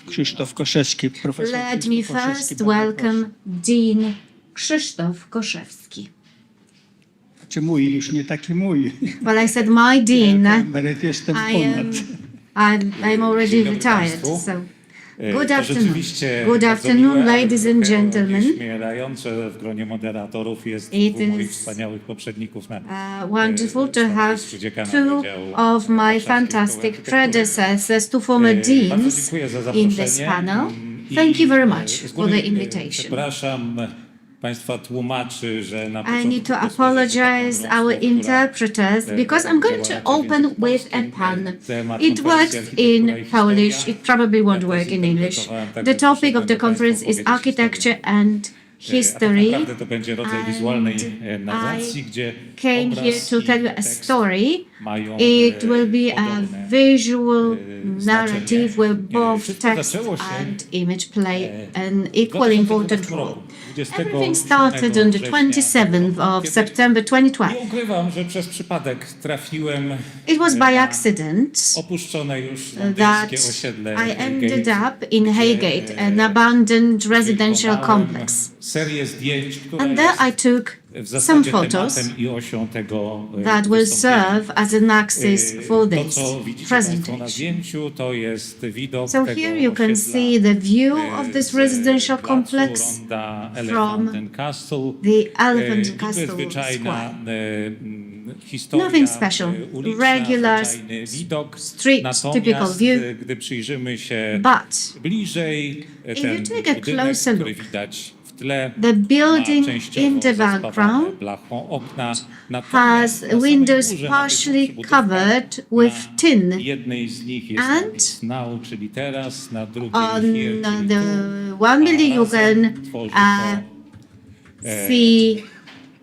Krzysztof Koszewski, profesor. Let me first welcome Dean Krzysztof Koszewski. Czy mój, już nie taki mój. Well, I said my dean. Emeryt jestem ponad. I'm already retired. So, good afternoon. Good afternoon, ladies and gentlemen. Śmielające w gronie moderatorów jest dwóch moich wspaniałych poprzedników na Wonderful to have two of my fantastic predecessors, two former deans in this panel. Thank you very much for the invitation. Przepraszam Państwa tłumaczy, że na I need to apologize our interpreters because I'm going to open with a pun. It works in Polish, it probably won't work in English. The topic of the conference is architecture and history. To będzie rodzaj wizualnej narracji, gdzie Came here to tell you a story. It will be a visual narrative where both text and image play an equally important role. Everything started on the 27th of September 2012. Nie ukrywam, że przez przypadek trafiłem It was by accident opuszczone już that londyńskie osiedle I ended up in Highgate, an abandoned residential complex. serię zdjęć, która And there I took w some zasadzie photos tematem i osią tego that will wystąpienia. serve as an axis for To, this co widzicie Państwo na presentation. zdjęciu, to jest widok So tego here you can osiedla see the view of z this residential placu complex Ronda from Elephant Castle. the Elephant Niby Castle zwyczajna Square. historia Nothing special. uliczna, Regular zwyczajny widok. street, Natomiast typical view. gdy przyjrzymy się But bliżej, you ten take a budynek, closer który look, widać w tle, the building ma częściowo in the zaspawane background blachą okna. has Na samej windows górze, na partially tych covered with na tin. jednej z nich jest And napis now, czyli teraz, na drugiej On here, czyli the tu, one building you razem can tworzy to, see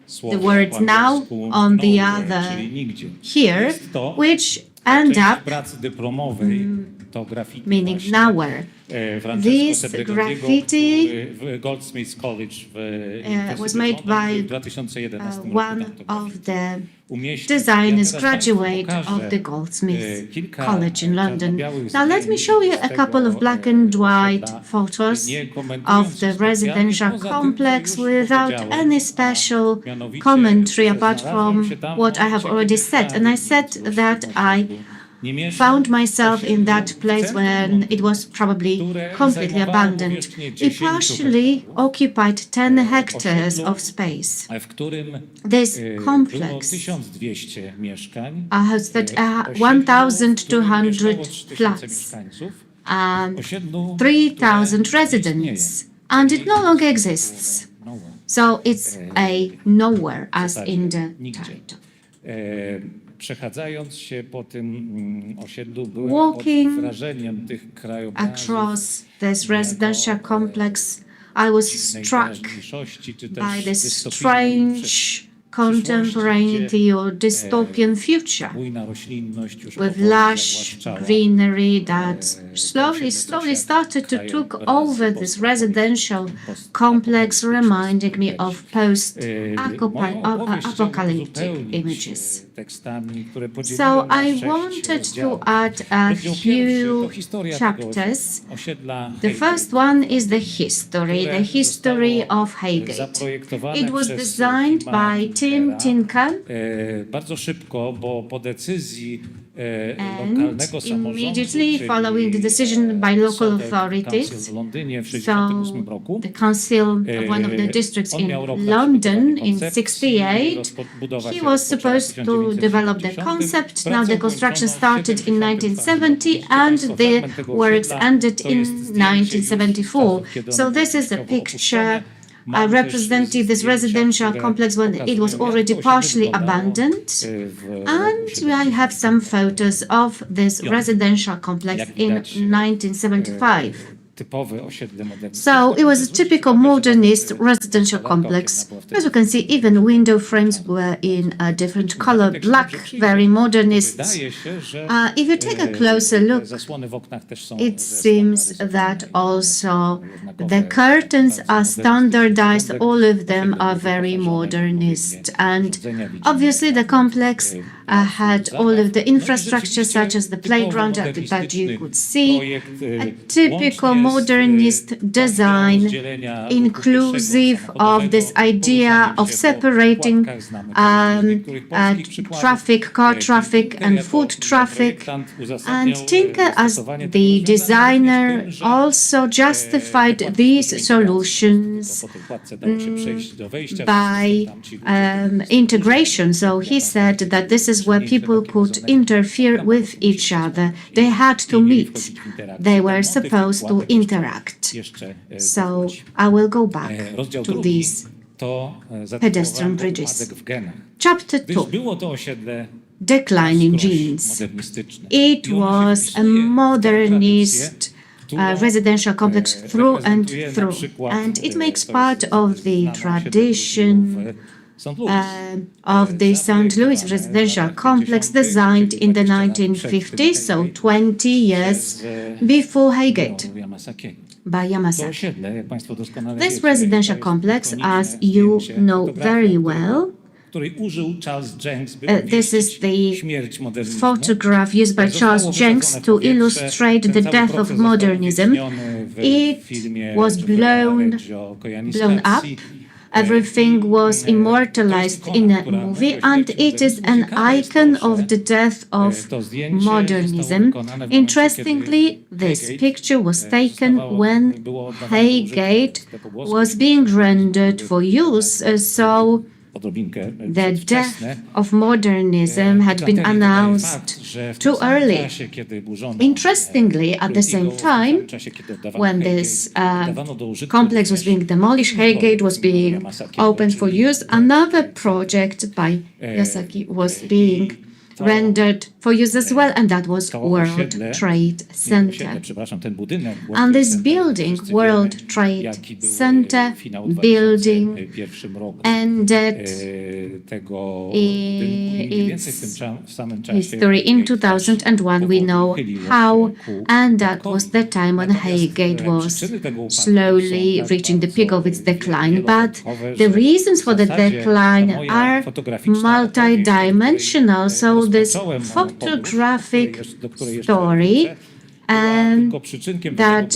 słowo the word po now, angielsku on the nowhere, other czyli nigdzie. here, Jest to which end część up pracy dyplomowej, to graffiti meaning właśnie, nowhere. Francesco This Sebregondiego, graffiti, który w Goldsmiths College was made by w 2011 one roku tam of the umieścił. designers Ja teraz Państwu graduate pokażę, of the Goldsmiths kilka College in London. czarno-białych Now let me zdjęć show you z a tego, couple of black and white osiedla, photos nie of komentując the specjalnie, residential poza tym, complex co już without powiedziałem, any special a mianowicie, commentary że apart znalazłem from się tam w what I have momencie, already kiedy said. And I said Stalin that I nie mieszkał found w myself in that osiedlu place centrum when Londynu, it was probably które completely zajmowało abandoned. powierzchnię It 10 partially occupied 10 hectares osiedlu, of space. w którym This było complex 1200 mieszkań, hosted osiedlu, w którym 1,200 mieszkało 3000 flats mieszkańców, and osiedlu, 3,000 które residents, istnieje. and it no longer exists. Nowhere. So it's a nowhere, as zasadzie in the nigdzie. title. Przechadzając się po tym osiedlu, byłem Walking pod wrażeniem tych krajobrazów, Across this residential complex, I was dziwnej struck teraźniejszości, czy też by this dystopijnej strange contemporary or dystopian future bujna roślinność już with powoli lush zawłaszczała greenery that slowly started to took over this residential complex, reminding me of post-apocalyptic images. tekstami, które podzieliłem So na I 6 wanted to rozdziałów. add a Rozdział pierwszy to few historia tego chapters. osiedla The Highgate, first one is the history które of zostało, Highgate. zaprojektowane It was przez designed Tima by Tim Tinkera, Tinker bardzo szybko, bo po decyzji and lokalnego samorządu, immediately czyli following the decision by local Council authorities. w Londynie w So 1968 roku. the council of one of the districts On in miał rok na London przygotowanie in koncepcji, 68. rozbudowa He się was rozpoczęła w supposed to develop the 1970. concept. Now Pracę the construction ukończono w started in 1970, 1970 and Państwo, the fragment tego works osiedla ended to in jest zdjęcie już 1974. czasów, kiedy So ono this is a było picture opuszczone. Mam representing this też residential zdjęcia, complex when które it was pokazują, already jak to osiedle partially wyglądało, abandoned. w And I have some photos of this residential complex Jak in widać, 1975. typowe osiedle modernistyczne. So it was a typical modernist residential complex. As you can see, even window frames were in a different color, black, very modernist. Wydaje się, że If you take a closer look, zasłony w oknach też są it seems that also the curtains are standardized, all of them are very modernist. And obviously the complex had all of the infrastructure such as the playground that you could see. A typical modernist design, inclusive of this idea of separating traffic, car traffic and foot traffic. And Tinker, as the designer, also justified these solutions by integration. So he said that this is where people could interfere with each other. They had to meet. They were supposed to interact. So I will go back to these pedestrian bridges. Chapter 2. Decline in genes. It was a modernist residential complex through and through, and it makes part of the tradition of the St. Louis residential complex designed in the 1950s, so 20 years before Highgate by Yamasaki. This residential complex, as you know very well, this is the photograph used by Charles Jenks to illustrate the death of modernism. It was blown up. Everything was immortalized in a movie, and it is an icon of the death of modernism. Interestingly, this picture was taken when Highgate was being rendered for use, so the death of modernism had been announced too early. Interestingly, at the same time, when this complex was being demolished, Highgate was being opened for use, another project by Yasaki was being rendered for use as well, and that was World Trade Center. And this building, World Trade Center building, ended its history in 2001. We know how, and that was the time when Highgate was slowly reaching the peak of its decline. But the reasons for the decline are multidimensional. So this photographic story that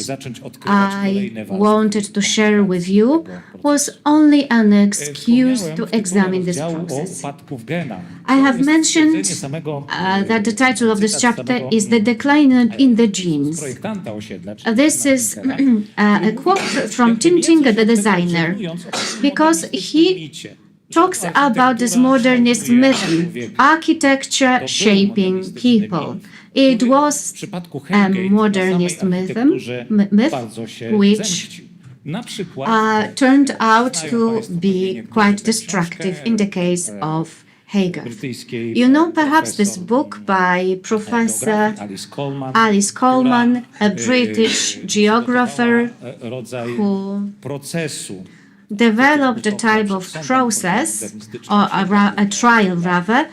I wanted to share with you was only an excuse to examine this process. I have mentioned that the title of this chapter is The Decline in the Genes. This is a quote from Tim Tinker, the designer, because he talks about this modernist myth, architecture shaping people. It was a modernist myth which turned out to be quite destructive in the case of Highgate. You know perhaps this book by Professor Alice Coleman, a British geographer who developed a type of process, or a trial rather.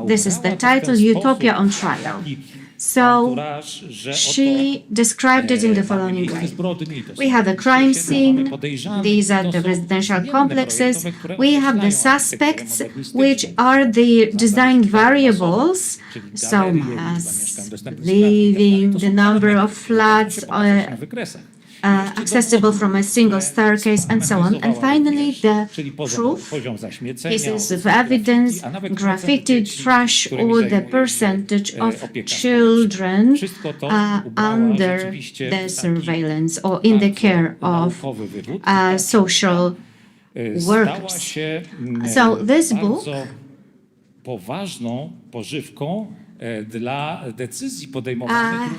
This is the title, Utopia on Trial. So she described it in the following way. We have a crime scene, these are the residential complexes, we have the suspects, which are the design variables, so mass living, the number of flats, accessible from a single staircase, and so on. And finally, the proof, pieces of evidence, graffiti, trash, or the percentage of children under the surveillance or in the care of social workers. So this book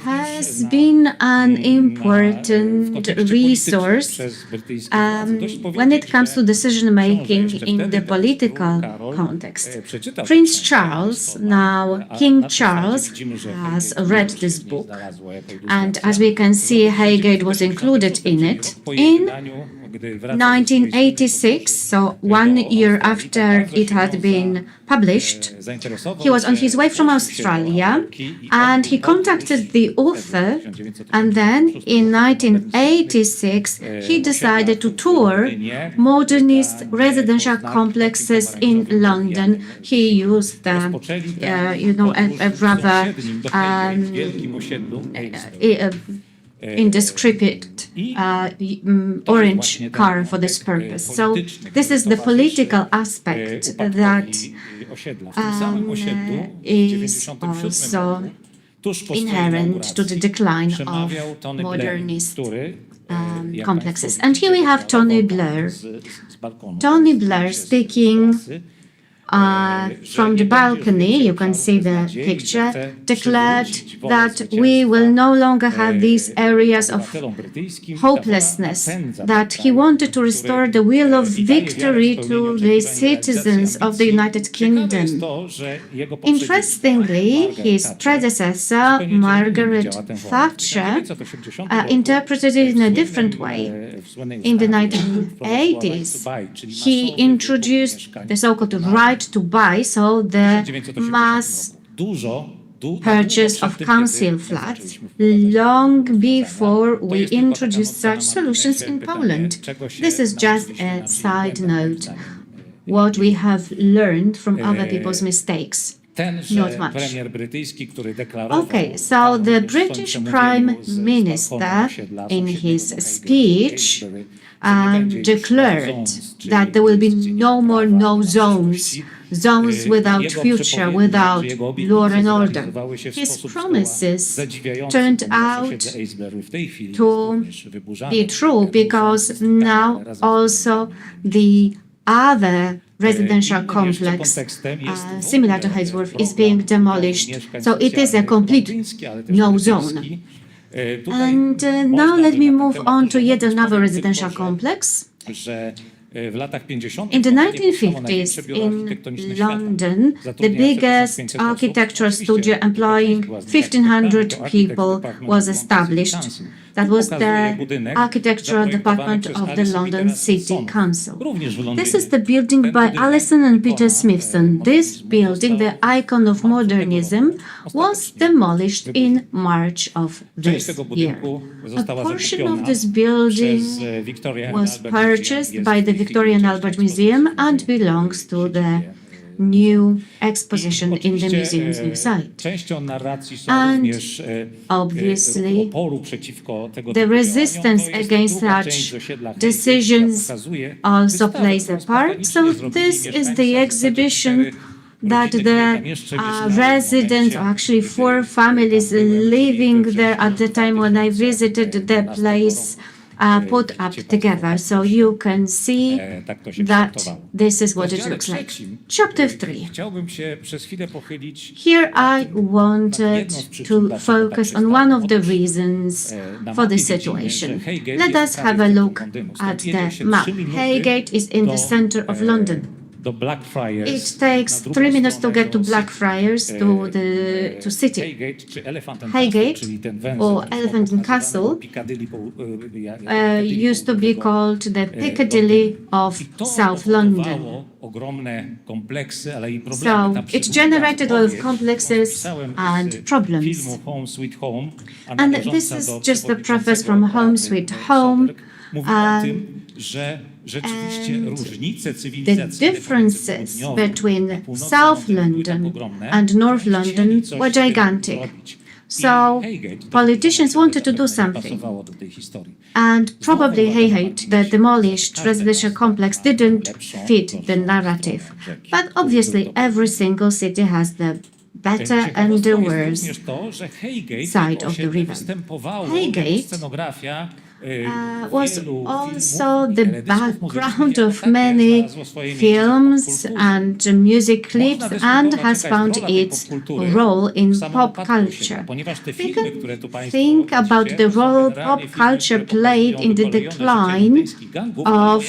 has been an important resource when it comes to decision making in the political context. Prince Charles, now King Charles, has read this book, and as we can see, Highgate was included in it in 1986, so 1 year after it had been published, he was on his way from Australia and he contacted the author, and then in 1986 he decided to tour modernist residential complexes in London. He used a rather indescript orange car for this purpose. So this is the political aspect that is also inherent to the decline of modernist complexes. And here we have Tony Blair. Tony Blair speaking from the balcony, you can see the picture, declared that we will no longer have these areas of hopelessness, that he wanted to restore the will of victory to the citizens of the United Kingdom. Interestingly, his predecessor, Margaret Thatcher, interpreted it in a different way. In the 1980s, he introduced the so-called right to buy, so the mass purchase of council flats, long before we introduced such solutions in Poland. This is just a side note, what we have learned from other people's mistakes. Not much. Okay, so the British Prime Minister in his speech declared that there will be no more no zones, zones without future, without law and order. His promises turned out to be true because now also the other residential complex similar to Haysworth is being demolished. So it is a complete no zone. And now let me move on to yet another residential complex. In the 1950s in London, the biggest architectural studio employing 1,500 people was established. That was the architectural department of the London City Council. This is the building by Alison and Peter Smithson. This building, the icon of modernism, was demolished in March of this year. A portion of this building was purchased by the Victoria and Albert Museum and belongs to the new exposition in the museum's new site. And obviously, the resistance against such decisions also plays a part. So this is the exhibition that the residents, or actually 4 families living there at the time when I visited the place, put up together. So you can see that this is what it looks like. Chapter 3. Here I wanted to focus on one of the reasons for the situation. Let us have a look at the map. Haygate is in the center of London. It takes 3 minutes to get to Blackfriars, to city. Haygate, or Elephant and Castle, used to be called the Piccadilly of South London. So it generated a lot of complexes and problems. And this is just the preface from Home Sweet Home. And the differences between South London and North London were gigantic. So politicians wanted to do something. And probably Haygate, the demolished residential complex, didn't fit the narrative. But obviously every single city has the better and the worse side of the river. Haygate was also the background of many films and music clips and has found its role in pop culture. We can think about the role pop culture played in the decline of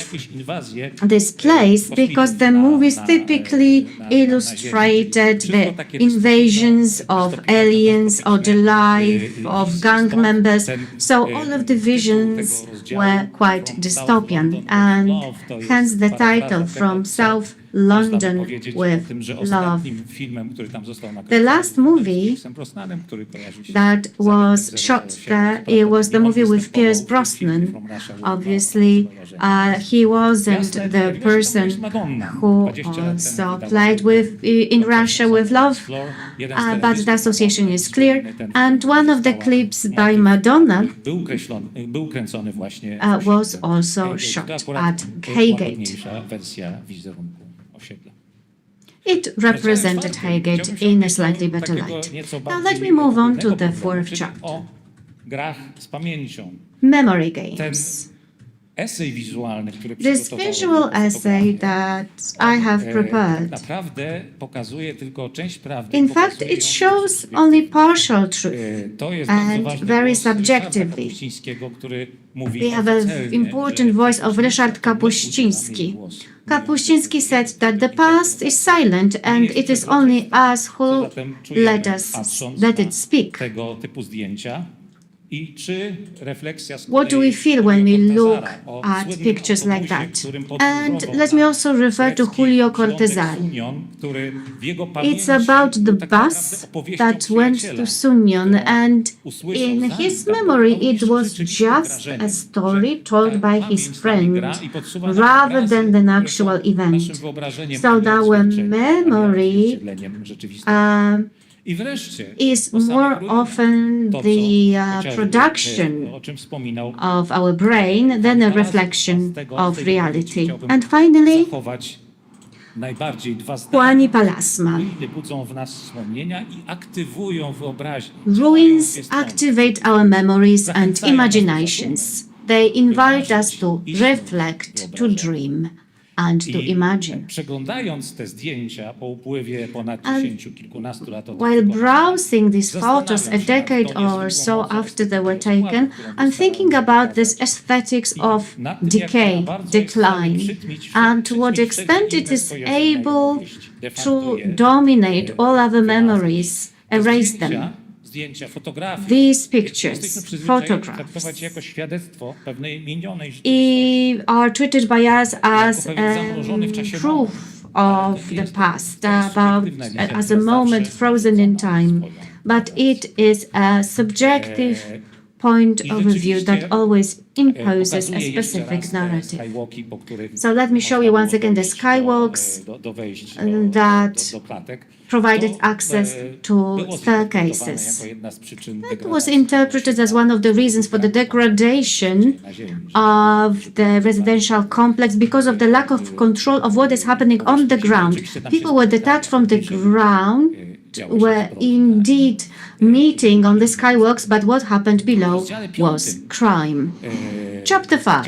this place because the movies typically illustrated the invasions of aliens or the life of gang members. So all of the visions conditions were quite dystopian, and hence the title From South London with Love. The last movie that was shot there, it was the movie with Pierce Brosnan. Obviously, he wasn't the person who also played in Russia with Love, but the association is clear. And one of the clips by Madonna was also shot at Highgate. It represented Highgate in a slightly better light. Now let me move on to the fourth chapter. Memory games. This visual essay that I have prepared, in fact, it shows only partial truth and very subjectively. We have an important voice of Ryszard Kapuściński. Kapuściński said that the past is silent and it is only us who let it speak. What do we feel when we look at pictures like that? And let me also refer to Julio Cortázar. It's about the bus that went to Sunion, and in his memory it was just a story told by his friend rather than an actual event. So our memory is more often the production of our brain than a reflection of reality. And finally, Juani Palasma. Ruins activate our memories and imaginations. They invite us to reflect, to dream, and to imagine. While browsing these photos a decade or so after they were taken, I'm thinking about this aesthetics of decay, decline, and to what extent it is able to dominate all other memories, erase them. These pictures, photographs, are treated by us as proof of the past, as a moment frozen in time. But it is a subjective point of view that always imposes a specific narrative. So let me show you once again the skywalks that provided access to staircases. It was interpreted as one of the reasons for the degradation of the residential complex because of the lack of control of what is happening on the ground. People were detached from the ground, were indeed meeting on the skywalks, but what happened below was crime. Chapter 5.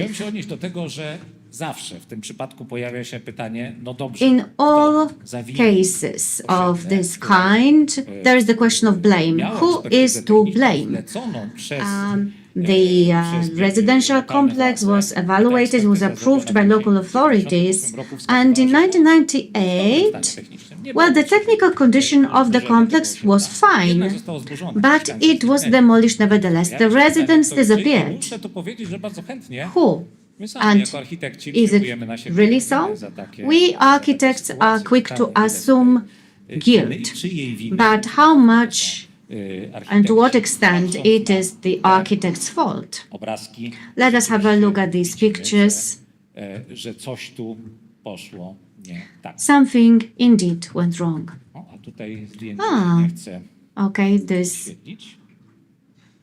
In all cases of this kind, there is the question of blame. Who is to blame? The residential complex was evaluated, was approved by local authorities, and in 1998, well, the technical condition of the complex was fine, but it was demolished nevertheless. The residents disappeared. Who? And is it really so? We architects are quick to assume guilt, but how much and to what extent it is the architect's fault? Let us have a look at these pictures. Something indeed went wrong. Okay, this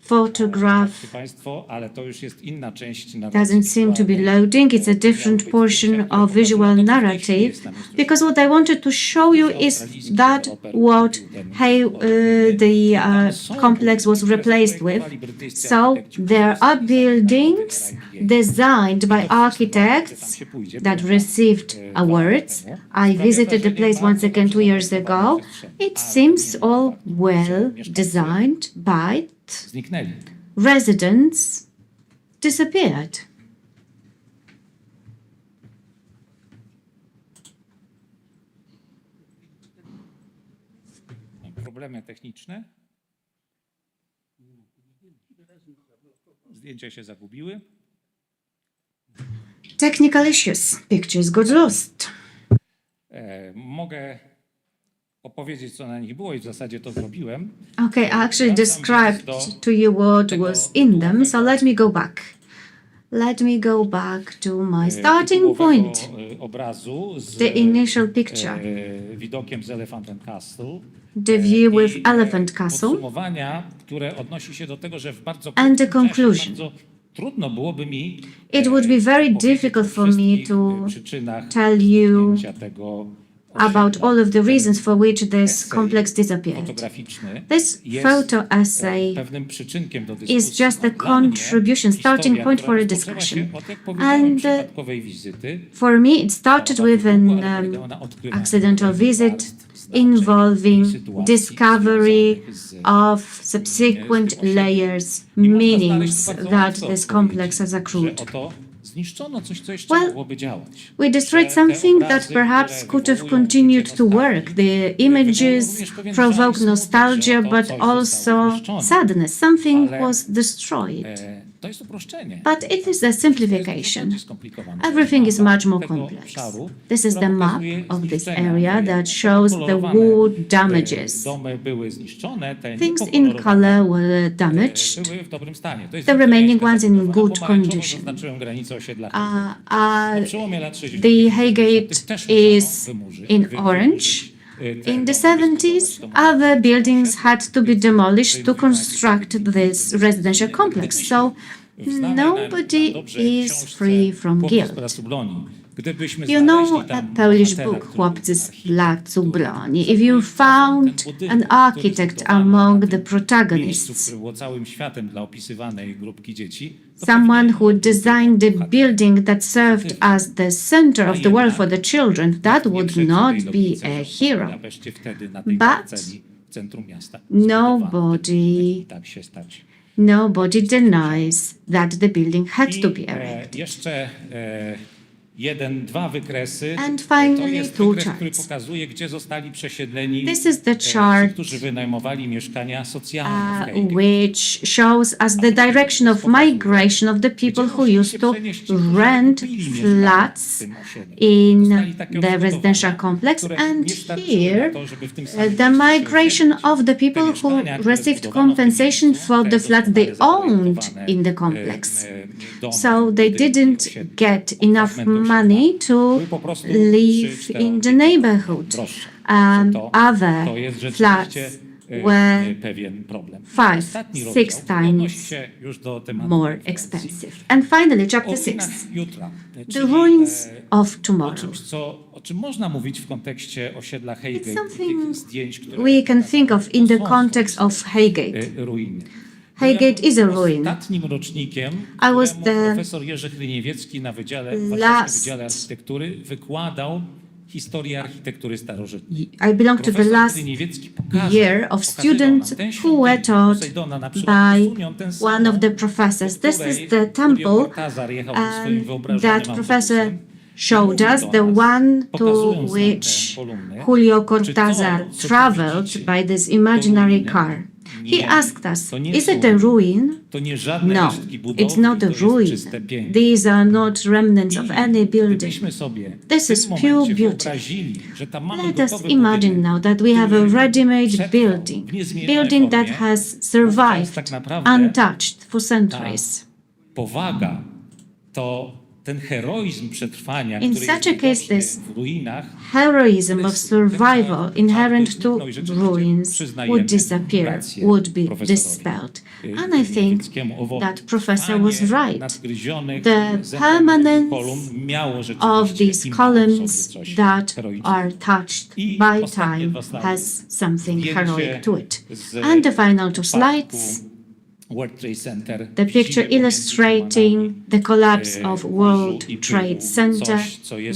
photograph doesn't seem to be loading. It's a different portion of visual narrative, because what I wanted to show you is that what the complex was replaced with. So there are buildings designed by architects that received awards. I visited the place once again 2 years ago. It seems all well designed, but residents disappeared. Problemy techniczne? zdjęcia się zagubiły. Technical issues. Pictures got lost. Mogę opowiedzieć, co na nich było i w zasadzie to zrobiłem. Okay, I actually described to you what was in them, so let me go back. Let me go back to my starting point. Obrazu z The initial picture. Widokiem z Elephant and Castle. The view with Elephant Castle. Podsumowania, które odnosi się do tego, że w bardzo And the krótkim czasie conclusion. bardzo trudno byłoby mi It would be very difficult for me to tell you about all of the reasons for which this complex disappeared. This photo essay is just a contribution, starting point for a discussion. And for me, it started with an accidental visit involving discovery of subsequent layers, meanings that this complex has accrued. Well, we destroyed something that perhaps could have continued to work. The images provoke nostalgia, but also sadness. Something was destroyed. But it is a simplification. Everything is much more complex. This is the map of this area that shows the wood damages. Things in color were damaged, the remaining ones in good condition. The Highgate is in orange. In the 70s, other buildings had to be demolished to construct this residential complex, so nobody is free from guilt. You know a Polish book, Chłopcy z Placu Broni. If you found an architect among the protagonists, someone who designed the building that served as the center of the world for the children, that would not be a hero. But nobody denies that the building had to be erected. And finally, two charts. This is the chart which shows us the direction of migration of the people who used to rent flats in the residential complex. And here, the migration of the people who received compensation for the flats they owned in the complex. So they didn't get enough money to live in the neighborhood. Other flats were 5-6 times more expensive. And finally, chapter 6, the ruins of tomorrow. It's something we can think of in the context of Highgate. Highgate is a ruin. I was the last. I belong to the last year of students who were taught by one of the professors. This is the temple that professor showed us, the one to which Julio Cortázar traveled by this imaginary car. He asked us, is it a ruin? No, it's not a ruin. These are not remnants of any building. This is pure beauty. Let us imagine now that we have a ready-made building that has survived untouched for centuries. In such a case, this heroism of survival inherent to ruins would disappear, would be dispelled. And I think that professor was right. The permanence of these columns that are touched by time has something heroic to it. And the final two slides. The picture illustrating the collapse of World Trade Center,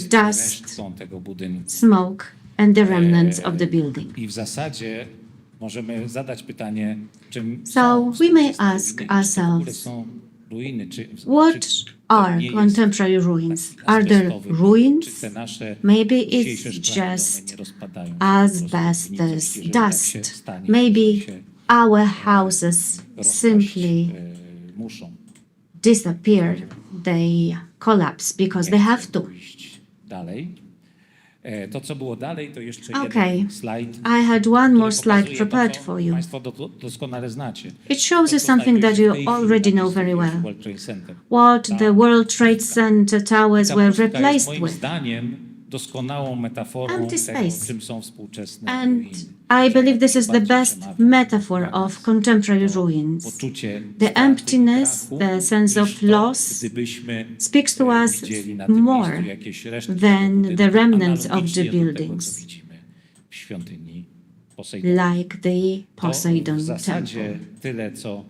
dust, smoke, and the remnants of the building. So we may ask ourselves, what are contemporary ruins? Are there ruins? Maybe it's just asbestos, dust. Maybe our houses simply disappear, they collapse because they have to. Pójść dalej. To, co było dalej, to jeszcze Okay, jeden slajd, I had one more który slide pokazuje to, prepared co for you. Państwo doskonale znacie. It shows you To, co something that znajduje you się w tej already chwili na know very miejscu well. World Trade Center. What the World Trade Center towers Ta were pustka jest replaced moim with. zdaniem doskonałą metaforą Empty tego, space. czym są współczesne And ruiny. I believe this is the Bardziej best przemawia metaphor dla of nas contemporary to ruins. poczucie The straty i emptiness, braku, the sense of niż to, loss gdybyśmy speaks to us widzieli na tym more miejscu jakieś resztki than budynku, the remnants of the analogicznie do tego, buildings, co widzimy w świątyni Posejdona. like the To Poseidon w zasadzie temple. tyle, co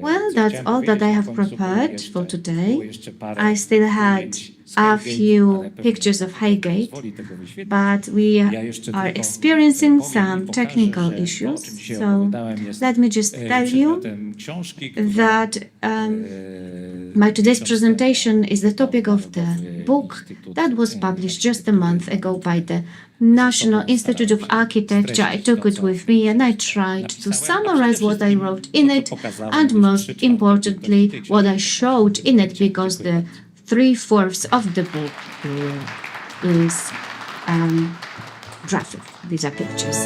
Well, co that's chciałem all that I powiedzieć. have Na końcu było prepared jeszcze- for było today. jeszcze parę I still had ujęć z a Highgate, few ale pewnie pictures of Highgate, pozwoli tego wyświetlić. but we Ja jeszcze are tylko experiencing powiem i some pokażę, technical że to, o issues. czym dzisiaj So opowiadałem, jest, let me just tell you przedmiotem książki, którą, that my today's presentation is the topic of the book that was published just a month ago by the National Institute of Architecture. I took it with me and I tried to summarize what I wrote in it and most importantly what I showed in it, because the 3/4 of the book is graphic. These are pictures.